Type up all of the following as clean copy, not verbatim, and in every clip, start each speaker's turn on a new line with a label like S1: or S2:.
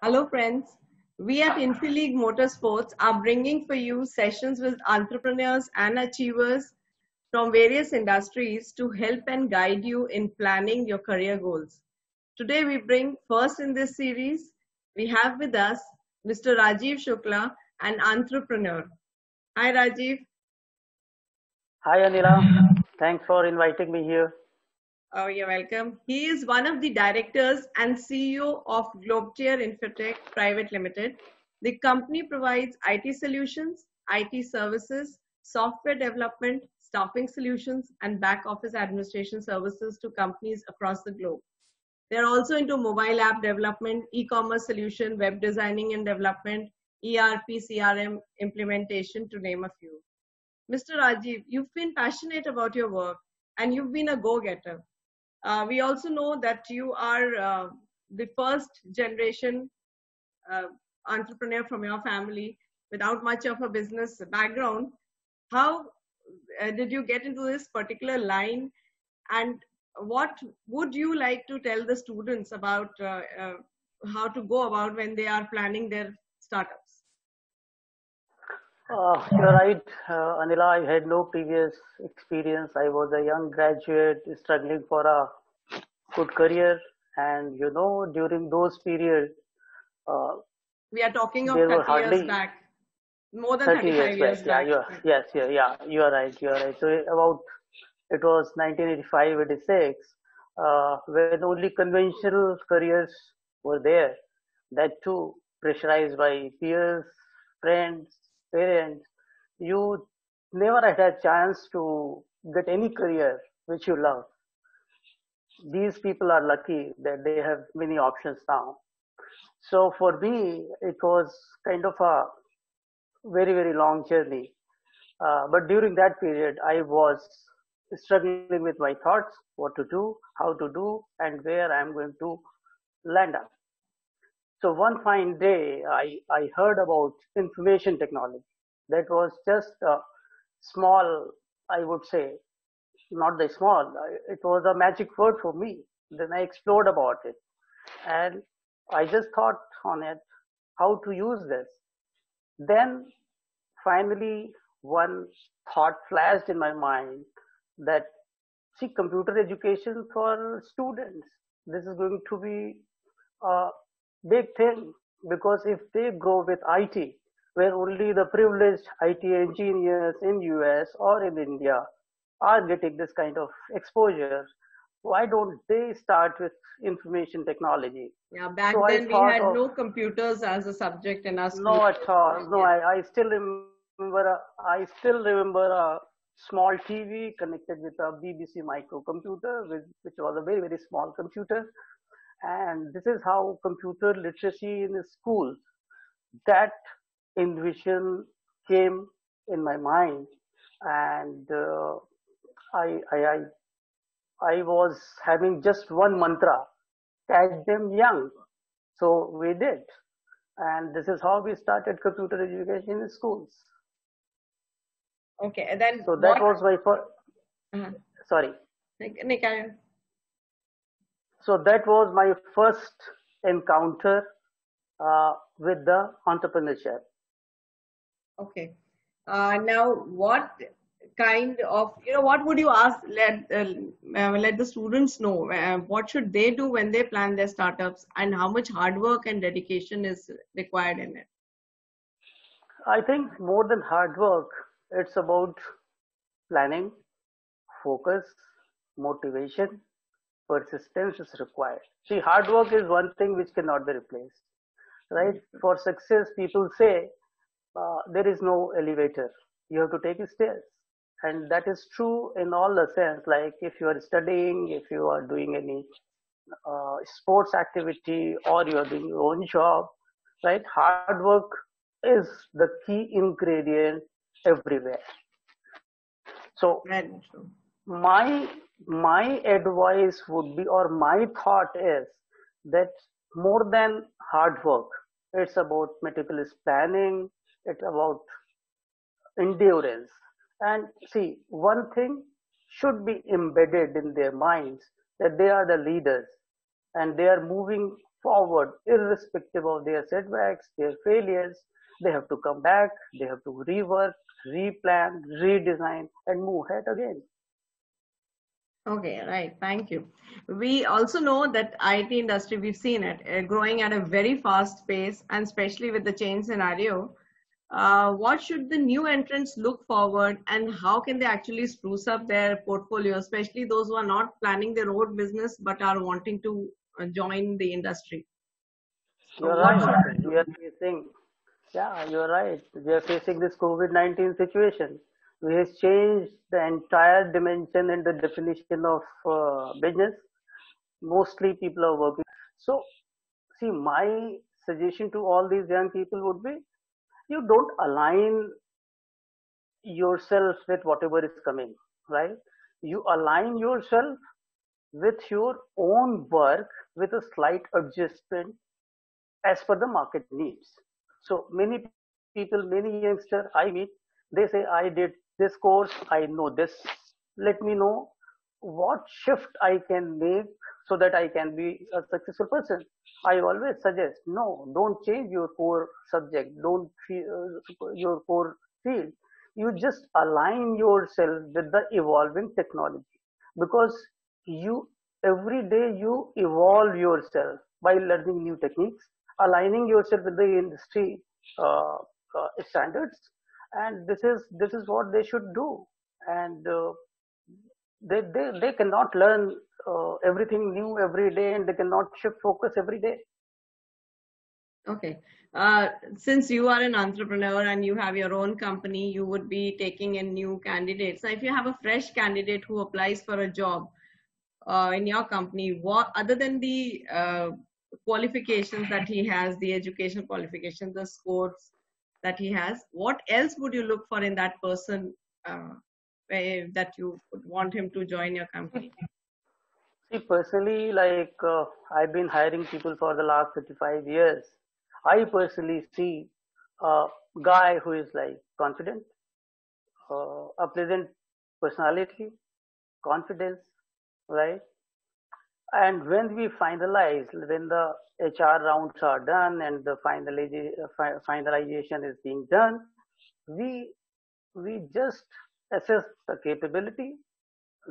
S1: Hello, friends. We at InfiLeague Motorsports are bringing for you sessions with entrepreneurs and achievers from various industries to help and guide you in planning your career goals. Today, we bring first in this series, we have with us Mr. Rajiv Shukla, an entrepreneur. Hi, Rajiv.
S2: Hi Anila, thanks for inviting me here.
S1: Oh, you're welcome. He is one of the directors and CEO of Globetier Infotech Private Limited. The company provides IT solutions, IT services, software development, staffing solutions, and back office administration services to companies across the globe. They're also into mobile app development, e-commerce solution, web designing and development, ERP, CRM implementation, to name a few. Mr. Rajiv, you've been passionate about your work and you've been a go-getter. We also know that you are the first generation uh, entrepreneur from your family without much of a business background. How did you get into this particular line, and what would you like to tell the students about how to go about when they are planning their startups?
S2: You're right, Anila. I had no previous experience. I was a young graduate struggling for a good career, and during those periods, uh,
S1: We are talking of
S2: there were
S1: 30 years
S2: hardly
S1: back, more than
S2: 30 years
S1: 35
S2: back.
S1: years
S2: Yeah,
S1: back.
S2: yes, yeah, you are right. You are right. So about it was 1985, 86, when only conventional careers were there. That too, pressurized by peers, friends, parents. You never had a chance to get any career which you love. These people are lucky that they have many options now. So for me, it was kind of a very, very long journey. But during that period, I was struggling with my thoughts, what to do, how to do, and where I'm going to land up. So one fine day, I heard about information technology. That was just a small, I would say, not the small, it was a magic word for me. Then I explored about it and I just thought on it how to use this. Then finally, one thought flashed in my mind that see, computer education for students, this is going to be a big thing because if they grow with IT, where only the privileged IT engineers in US or in India are getting this kind of exposure, why don't they start with information technology?
S1: Yeah,
S2: So
S1: back
S2: I
S1: then we
S2: thought
S1: had
S2: of
S1: no computers as a subject in our school.
S2: no at all. No,
S1: Yes.
S2: I still remember. I still remember a small TV connected with a BBC microcomputer, which was a very very small computer. And this is how computer literacy in the school. That intuition came in my mind, and I, I I I was having just one mantra: catch them young. So we did, and this is how we started computer education in schools.
S1: Okay, and then
S2: So that
S1: what?
S2: was my first,
S1: Uh,
S2: sorry.
S1: carry on.
S2: So that was my first encounter with the entrepreneurship.
S1: Okay. Now, what kind of, what would you ask, let the students know? What should they do when they plan their startups, and how much hard work and dedication is required in it?
S2: I think more than hard work, it's about planning, focus, motivation, persistence is required. See, hard work is one thing which cannot be replaced, right? For success, people say there is no elevator. You have to take stairs. And that is true in all the sense. Like if you are studying, if you are doing any sports activity, or you are doing your own job, right? Hard work is the key ingredient everywhere. So
S1: Very true.
S2: my my advice would be, or my thought is that more than hard work, it's about meticulous planning. It's about endurance. And see, one thing should be embedded in their minds that they are the leaders and they are moving forward irrespective of their setbacks, their failures. They have to come back, they have to rework, replan, redesign, and move ahead again.
S1: Okay, right. Thank you. We also know that IT industry, we've seen it growing at a very fast pace, and especially with the change scenario. What should the new entrants look forward, and how can they actually spruce up their portfolio, especially those who are not planning their own business but are wanting to join the industry? So
S2: You're
S1: what
S2: right.
S1: should they
S2: We
S1: do?
S2: are facing, yeah, you're right. We are facing this COVID-19 situation, which has changed the entire dimension and the definition of business. Mostly people are working. So, see, my suggestion to all these young people would be you don't align yourself with whatever is coming, right? You align yourself with your own work with a slight adjustment as per the market needs. So many people, many youngsters I meet, they say, I did this course, I know this. Let me know what shift I can make so that I can be a successful person. I always suggest, no, don't change your core subject, don't your core field. You just align yourself with the evolving technology because you every day you evolve yourself by learning new techniques, aligning yourself with the industry standards, and this is what they should do. And they cannot learn everything new every day, and they cannot shift focus every day.
S1: Okay. Since you are an entrepreneur and you have your own company, you would be taking in new candidates. So if you have a fresh candidate who applies for a job in your company, what other than the qualifications that he has, the education qualifications, the scores that he has, what else would you look for in that person that you would want him to join your company?
S2: See, personally, like I've been hiring people for the last 35 years. I personally see a guy who is like confident, a pleasant personality, confidence, right? And when we finalize, when the HR rounds are done and the finalization is being done, we we just assess the capability,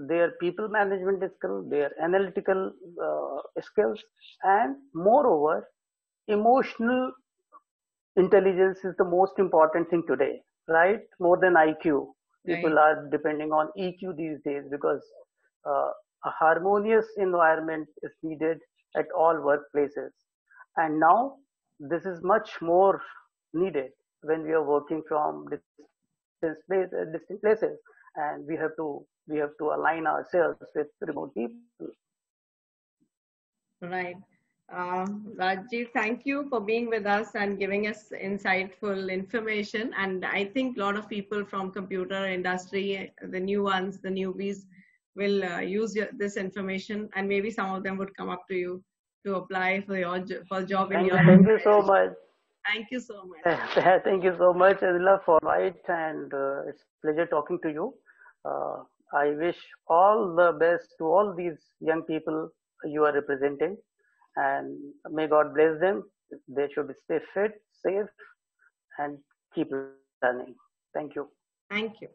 S2: their people management skills, their analytical skills, and moreover, emotional intelligence is the most important thing today, right? More than IQ.
S1: Right.
S2: People are depending on EQ these days because uh, a harmonious environment is needed at all workplaces. And now this is much more needed when we are working from distant places, and we have to align ourselves with remote people.
S1: Right. Rajiv, thank you for being with us and giving us insightful information. And I think a lot of people from computer industry, the new ones, the newbies, will use this information, and maybe some of them would come up to you to apply for for a job in your
S2: Thank you so
S1: organization.
S2: much.
S1: Thank you so much.
S2: Thank you so much, Adila, for invite, and it's pleasure talking to you. Uh, I wish all the best to all these young people you are representing, and may God bless them. They should stay fit, safe, and keep learning. Thank you.
S1: Thank you.